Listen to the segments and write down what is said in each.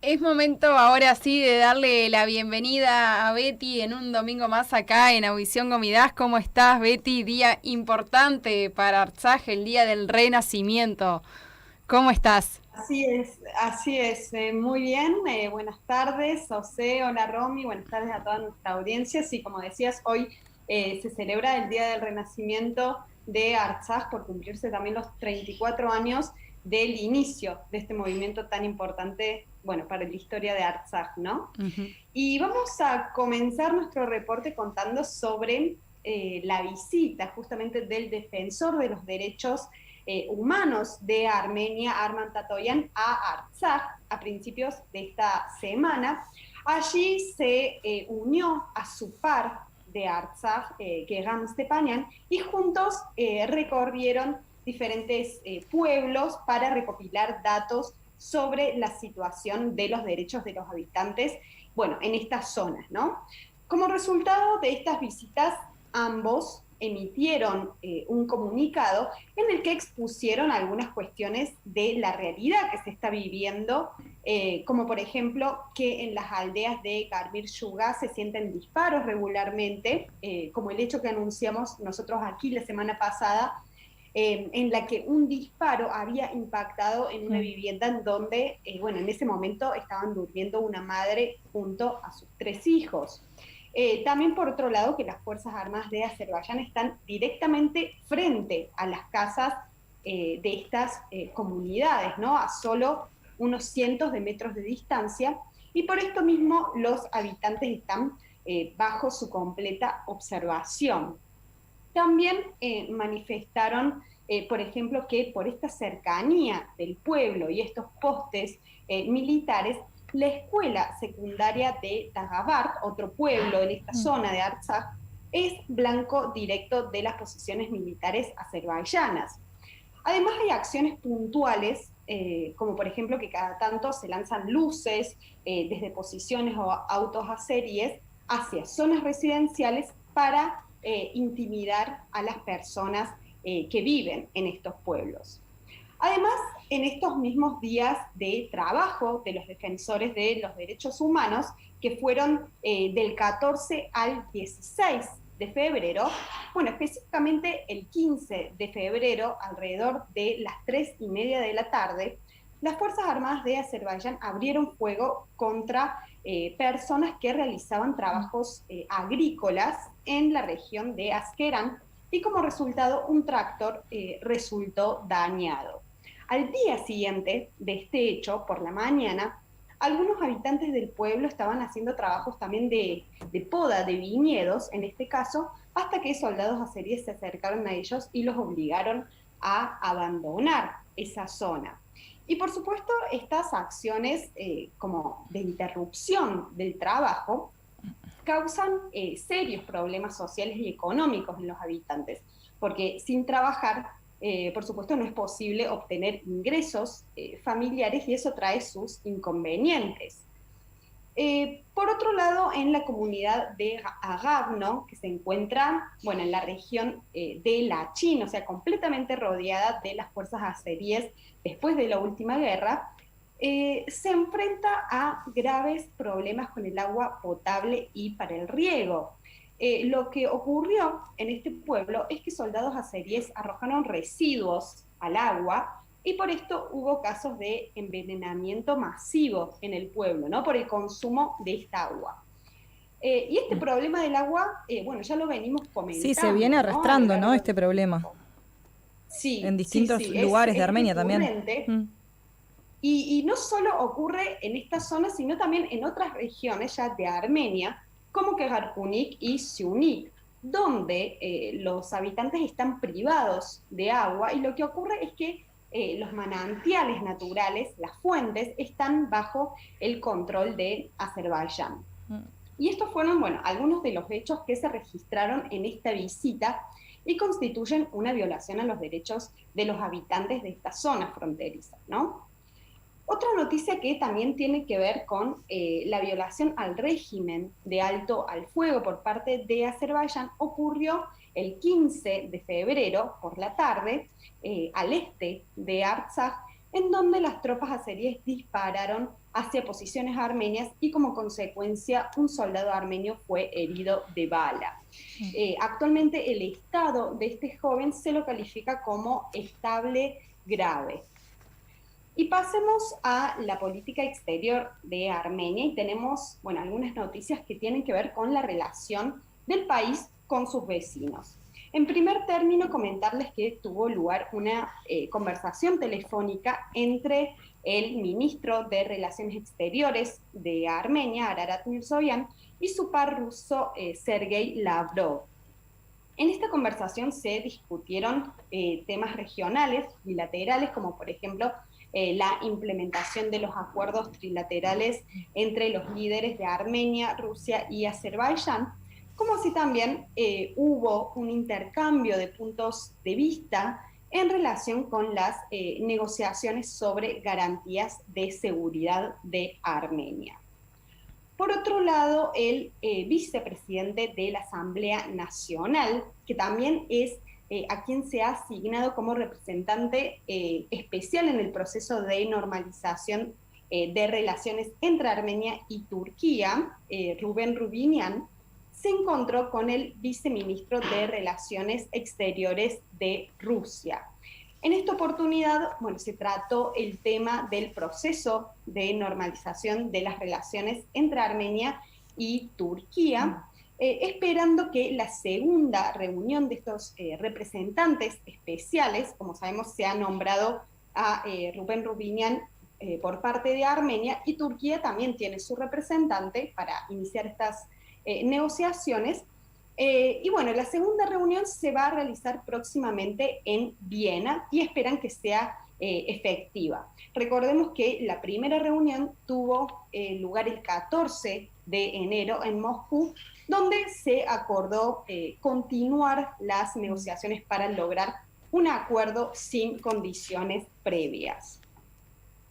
Es momento ahora sí de darle la bienvenida a Betty en un domingo más acá en Audición Comidas. ¿Cómo estás, Betty? Día importante para Artsaj, el Día del Renacimiento. ¿Cómo estás? Así es, muy bien, buenas tardes, José, hola Romy, buenas tardes a toda nuestra audiencia. Sí, como decías, hoy se celebra el Día del Renacimiento de Artsaj por cumplirse también los 34 años del inicio de este movimiento tan importante, bueno, para la historia de Artsaj, ¿no? Ujú. Y vamos a comenzar nuestro reporte contando sobre la visita justamente del defensor de los derechos humanos de Armenia, Arman Tatoyan, a Artsaj a principios de esta semana. Allí se unió a su par de Artsaj, Gegam Stepanian, y juntos recorrieron diferentes pueblos para recopilar datos sobre la situación de los derechos de los habitantes, bueno, en estas zonas, ¿no? Como resultado de estas visitas, ambos emitieron un comunicado en el que expusieron algunas cuestiones de la realidad que se está viviendo, como por ejemplo que en las aldeas de Garbir Yuga se sienten disparos regularmente, como el hecho que anunciamos nosotros aquí la semana pasada, en la que un disparo había impactado en una vivienda en donde, bueno, en ese momento estaban durmiendo una madre junto a sus 3 hijos. También por otro lado que las Fuerzas Armadas de Azerbaiyán están directamente frente a las casas de estas comunidades, ¿no? A solo unos cientos de metros de distancia, y por esto mismo los habitantes están bajo su completa observación. También manifestaron, por ejemplo, que por esta cercanía del pueblo y estos postes militares, la escuela secundaria de Dagabart, otro pueblo en esta zona de Artsaj, es blanco directo de las posiciones militares azerbaiyanas. Además hay acciones puntuales, como por ejemplo que cada tanto se lanzan luces desde posiciones o autos azeríes hacia zonas residenciales para intimidar a las personas que viven en estos pueblos. Además, en estos mismos días de trabajo de los defensores de los derechos humanos, que fueron del 14 al 16 de febrero, bueno, específicamente el 15 de febrero, alrededor de las 3:30 de la tarde, las Fuerzas Armadas de Azerbaiyán abrieron fuego contra personas que realizaban trabajos agrícolas en la región de Askeran, y como resultado un tractor resultó dañado. Al día siguiente de este hecho, por la mañana, algunos habitantes del pueblo estaban haciendo trabajos también de poda de viñedos, en este caso, hasta que soldados azeríes se acercaron a ellos y los obligaron a abandonar esa zona. Y por supuesto, estas acciones como de interrupción del trabajo causan serios problemas sociales y económicos en los habitantes, porque sin trabajar, por supuesto, no es posible obtener ingresos familiares, y eso trae sus inconvenientes. Por otro lado, en la comunidad de Agabno, que se encuentra, bueno, en la región de Lachin, o sea, completamente rodeada de las fuerzas azeríes después de la última guerra, se enfrenta a graves problemas con el agua potable y para el riego. Lo que ocurrió en este pueblo es que soldados azeríes arrojaron residuos al agua, y por esto hubo casos de envenenamiento masivo en el pueblo, ¿no? Por el consumo de esta agua. Y este problema del agua, bueno, ya lo venimos Sí, se viene comentando, ¿no? A lo arrastrando, ¿no? largo Este del problema tiempo. en Sí, sí, distintos sí, lugares de es Armenia también. recurrente. Mm. Y no solo ocurre en esta zona, sino también en otras regiones ya de Armenia, como Kegarkunik y Siunik, donde los habitantes están privados de agua, y lo que ocurre es que los manantiales naturales, las fuentes, están bajo el control de Azerbaiyán. Y estos fueron, bueno, algunos de los hechos que se registraron en esta visita y constituyen una violación a los derechos de los habitantes de esta zona fronteriza, ¿no? Otra noticia que también tiene que ver con la violación al régimen de alto al fuego por parte de Azerbaiyán ocurrió el 15 de febrero por la tarde al este de Artsaj, en donde las tropas azeríes dispararon hacia posiciones armenias y como consecuencia un soldado armenio fue herido de bala. Actualmente el estado de este joven se lo califica como estable grave. Y pasemos a la política exterior de Armenia y tenemos, bueno, algunas noticias que tienen que ver con la relación del país con sus vecinos. En primer término, comentarles que tuvo lugar una conversación telefónica entre el ministro de Relaciones Exteriores de Armenia, Ararat Mirzoyan, y su par ruso, Sergei Lavrov. En esta conversación se discutieron temas regionales, bilaterales, como por ejemplo la implementación de los acuerdos trilaterales entre los líderes de Armenia, Rusia y Azerbaiyán, como así también hubo un intercambio de puntos de vista en relación con las negociaciones sobre garantías de seguridad de Armenia. Por otro lado, el vicepresidente de la Asamblea Nacional, que también es a quien se ha asignado como representante especial en el proceso de normalización de relaciones entre Armenia y Turquía, Rubén Rubinian, se encontró con el viceministro de Relaciones Exteriores de Rusia. En esta oportunidad, bueno, se trató el tema del proceso de normalización de las relaciones entre Armenia y Turquía, esperando que la segunda reunión de estos representantes especiales, como sabemos, se ha nombrado a Rubén Rubinian por parte de Armenia, y Turquía también tiene su representante para iniciar estas negociaciones. Y bueno, la segunda reunión se va a realizar próximamente en Viena y esperan que sea efectiva. Recordemos que la primera reunión tuvo lugar el 14 de enero en Moscú, donde se acordó continuar las negociaciones para lograr un acuerdo sin condiciones previas.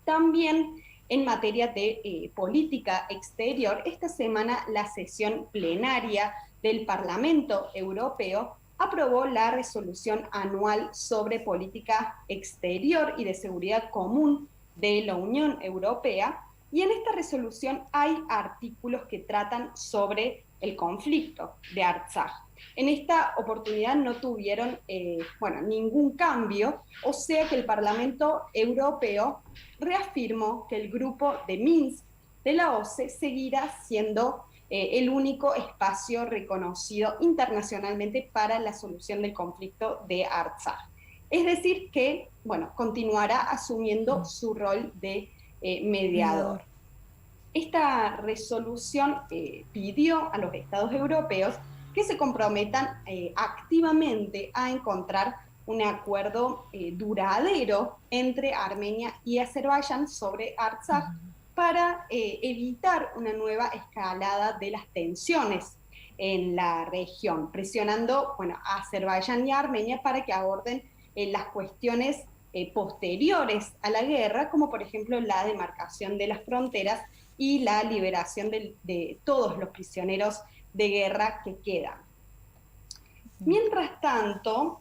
También en materia de política exterior, esta semana la sesión plenaria del Parlamento Europeo aprobó la resolución anual sobre política exterior y de seguridad común de la Unión Europea, y en esta resolución hay artículos que tratan sobre el conflicto de Artsaj. En esta oportunidad no tuvieron ningún cambio, o sea que el Parlamento Europeo reafirmó que el grupo de Minsk de la OSCE seguirá siendo el único espacio reconocido internacionalmente para la solución del conflicto de Artsaj. Es decir que, bueno, continuará asumiendo su rol de mediador. Esta resolución pidió a los Estados europeos que se comprometan activamente a encontrar un acuerdo duradero entre Armenia y Azerbaiyán sobre Artsaj para evitar una nueva escalada de las tensiones en la región, presionando a Azerbaiyán y a Armenia para que aborden las cuestiones posteriores a la guerra, como por ejemplo la demarcación de las fronteras y la liberación de todos los prisioneros de guerra que quedan. Mientras tanto,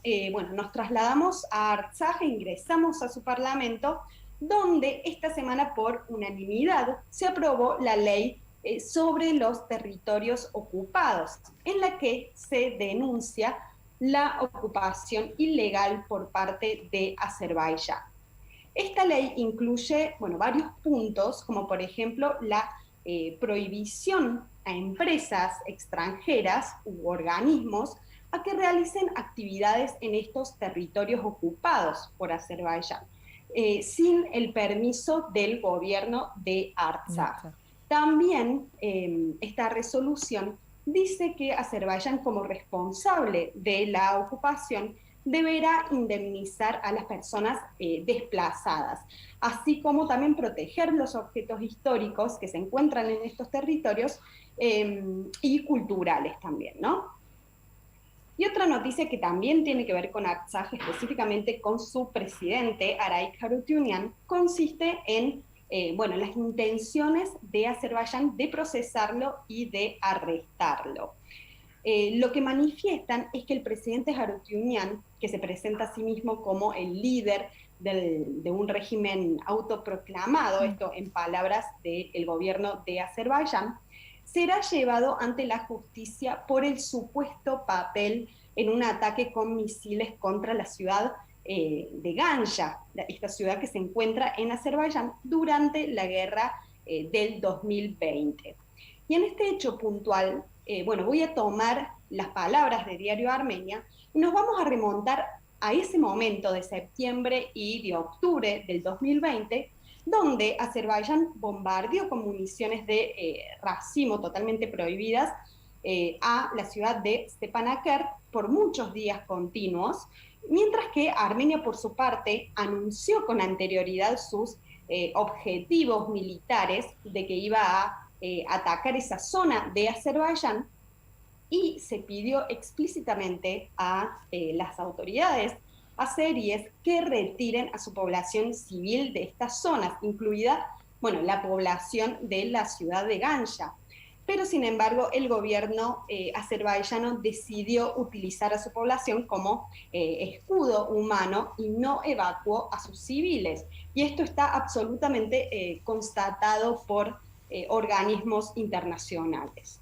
nos trasladamos a Artsaj e ingresamos a su parlamento, donde esta semana por unanimidad se aprobó la ley sobre los territorios ocupados, en la que se denuncia la ocupación ilegal por parte de Azerbaiyán. Esta ley incluye varios puntos, como por ejemplo la prohibición a empresas extranjeras u organismos a que realicen actividades en estos territorios ocupados por Azerbaiyán, sin el permiso del gobierno de Artsaj. También esta resolución dice que Azerbaiyán, como responsable de la ocupación, deberá indemnizar a las personas desplazadas, así como también proteger los objetos históricos que se encuentran en estos territorios y culturales también, ¿no? Y otra noticia que también tiene que ver con Artsaj, específicamente con su presidente, Aray Harutyunyan, consiste en las intenciones de Azerbaiyán de procesarlo y de arrestarlo. Lo que manifiestan es que el presidente Harutyunyan, que se presenta a sí mismo como el líder de un régimen autoproclamado, esto en palabras del gobierno de Azerbaiyán, será llevado ante la justicia por el supuesto papel en un ataque con misiles contra la ciudad de Ganja, esta ciudad que se encuentra en Azerbaiyán durante la guerra del 2020. Y en este hecho puntual, voy a tomar las palabras de Diario Armenia y nos vamos a remontar a ese momento de septiembre y de octubre del 2020, donde Azerbaiyán bombardeó con municiones de racimo totalmente prohibidas a la ciudad de Stepanakert por muchos días continuos, mientras que Armenia, por su parte, anunció con anterioridad sus objetivos militares de que iba a atacar esa zona de Azerbaiyán, y se pidió explícitamente a las autoridades azeríes que retiren a su población civil de estas zonas, incluida, la población de la ciudad de Ganja. Pero, sin embargo, el gobierno azerbaiyano decidió utilizar a su población como escudo humano y no evacuó a sus civiles. Y esto está absolutamente constatado por organismos internacionales.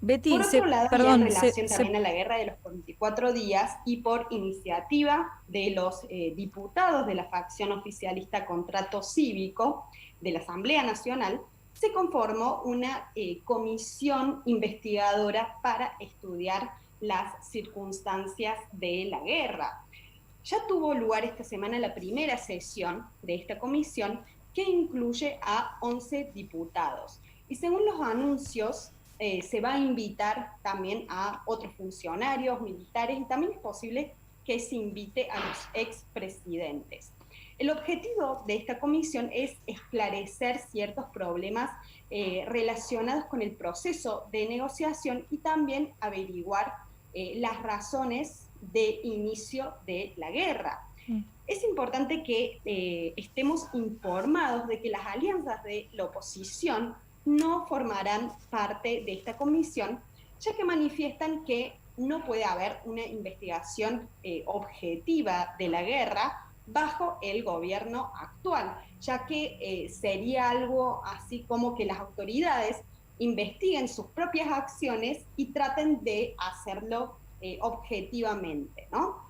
Betty, por otro lado, perdón, en relación también a la guerra de los 44 días y por iniciativa de los diputados de la facción oficialista Contrato Cívico de la Asamblea Nacional, se conformó una comisión investigadora para estudiar las circunstancias de la guerra. Ya tuvo lugar esta semana la primera sesión de esta comisión, que incluye a 11 diputados. Y según los anuncios, se va a invitar también a otros funcionarios militares y también es posible que se invite a los expresidentes. El objetivo de esta comisión es esclarecer ciertos problemas relacionados con el proceso de negociación y también averiguar las razones de inicio de la guerra. Es importante que estemos informados de que las alianzas de la oposición no formarán parte de esta comisión, ya que manifiestan que no puede haber una investigación objetiva de la guerra bajo el gobierno actual, ya que sería algo así como que las autoridades investiguen sus propias acciones y traten de hacerlo objetivamente, ¿no?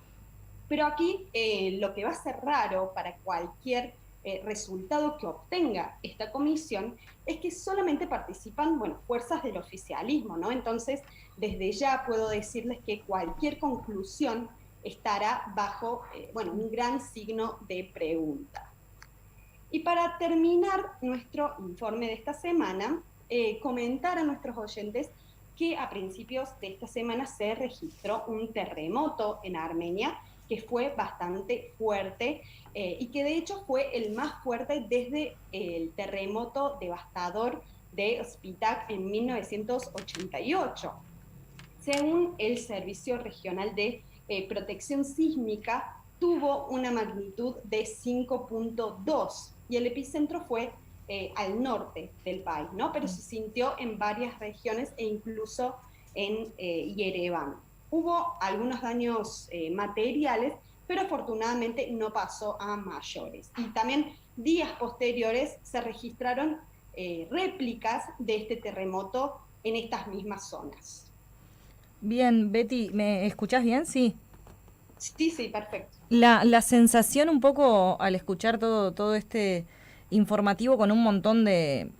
Pero aquí lo que va a ser raro para cualquier resultado que obtenga esta comisión es que solamente participan, fuerzas del oficialismo, ¿no? Entonces, desde ya puedo decirles que cualquier conclusión estará bajo, un gran signo de pregunta. Y para terminar nuestro informe de esta semana, comentar a nuestros oyentes que a principios de esta semana se registró un terremoto en Armenia que fue bastante fuerte y que de hecho fue el más fuerte desde el terremoto devastador de Spitak en 1988. Según el Servicio Regional de Protección Sísmica, tuvo una magnitud de 5.2 y el epicentro fue al norte del país, ¿no? Pero se sintió en varias regiones e incluso en Yerevan. Hubo algunos daños materiales, pero afortunadamente no pasó a mayores. Y también días posteriores se registraron réplicas de este terremoto en estas mismas zonas. Bien, Betty, ¿me escuchás bien? Sí. Sí, perfecto. La sensación un poco al escuchar todo este informativo con un montón de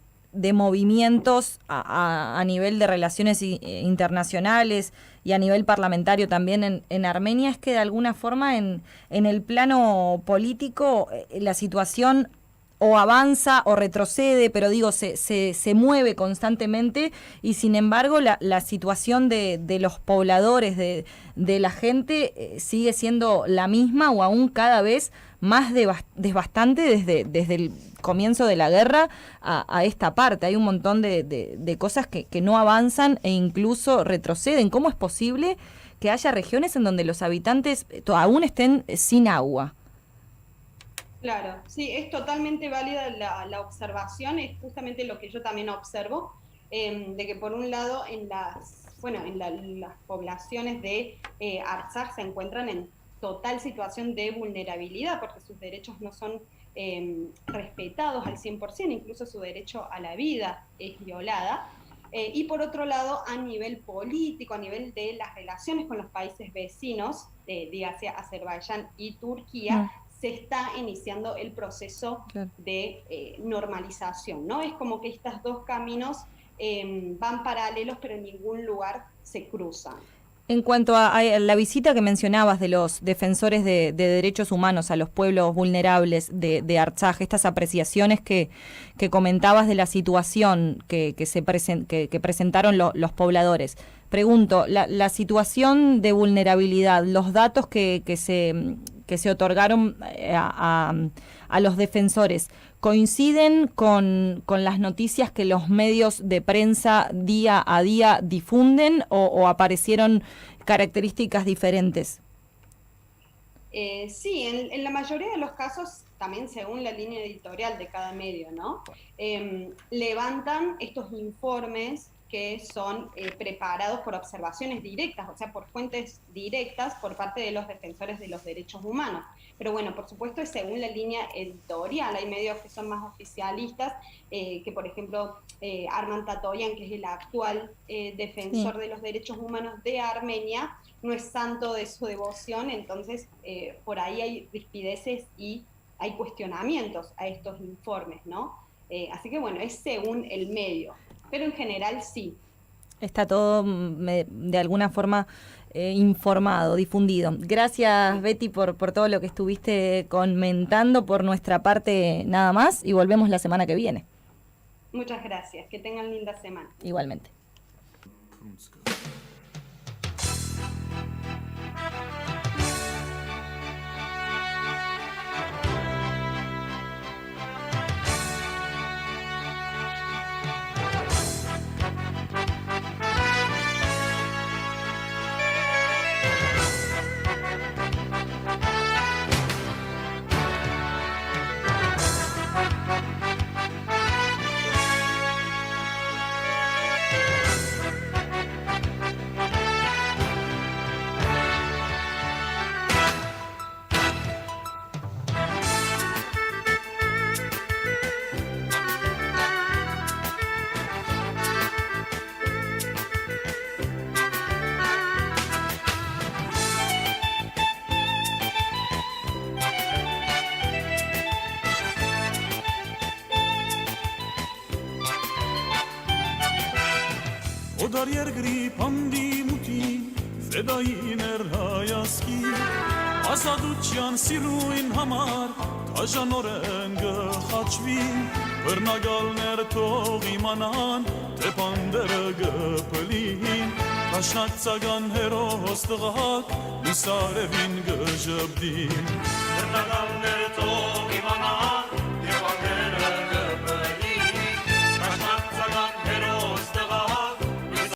movimientos a nivel de relaciones internacionales y a nivel parlamentario también en Armenia es que de alguna forma en el plano político la situación o avanza o retrocede, pero digo, se mueve constantemente y sin embargo la situación de los pobladores, de la gente sigue siendo la misma o aún cada vez más devastante desde el comienzo de la guerra a esta parte. Hay un montón de cosas que no avanzan e incluso retroceden. ¿Cómo es posible que haya regiones en donde los habitantes aún estén sin agua? Claro, sí, es totalmente válida la observación, es justamente lo que yo también observo, de que por un lado en las poblaciones de Artsaj se encuentran en total situación de vulnerabilidad, porque sus derechos no son respetados al 100%, incluso su derecho a la vida es violada. Y por otro lado, a nivel político, a nivel de las relaciones con los países vecinos, dígase Azerbaiyán y Turquía, se está iniciando el proceso de normalización, ¿no? Es como que estos dos caminos van paralelos, pero en ningún lugar se cruzan. En cuanto a la visita que mencionabas de los defensores de derechos humanos a los pueblos vulnerables de Artsaj, estas apreciaciones que comentabas de la situación que presentaron los pobladores, pregunto, la situación de vulnerabilidad, los datos que se otorgaron a los defensores, ¿coinciden con las noticias que los medios de prensa día a día difunden o aparecieron características diferentes? Sí, en la mayoría de los casos, también según la línea editorial de cada medio, ¿no? Levantan estos informes que son preparados por observaciones directas, o sea, por fuentes directas por parte de los defensores de los derechos humanos. Pero bueno, por supuesto es según la línea editorial. Hay medios que son más oficialistas, que por ejemplo Arman Tatoyan, que es el actual defensor de los derechos humanos de Armenia, no es santo de su devoción, entonces por ahí hay rispideces y hay cuestionamientos a estos informes, ¿no? Así que bueno, es según el medio. Pero en general sí. Está todo de alguna forma informado, difundido. Gracias, Betty, por todo lo que estuviste comentando. Por nuestra parte, nada más, y volvemos la semana que viene. Muchas gracias. Que tengan linda semana. Igualmente. O dar yergri pandi muti fedai nerhayaski asaducyan siruin hamar tajan oreng khachvi pernagal ner togi manan tepander gepelin tashat sagan herostgat misarevin gejabdin pernagal ner togi manan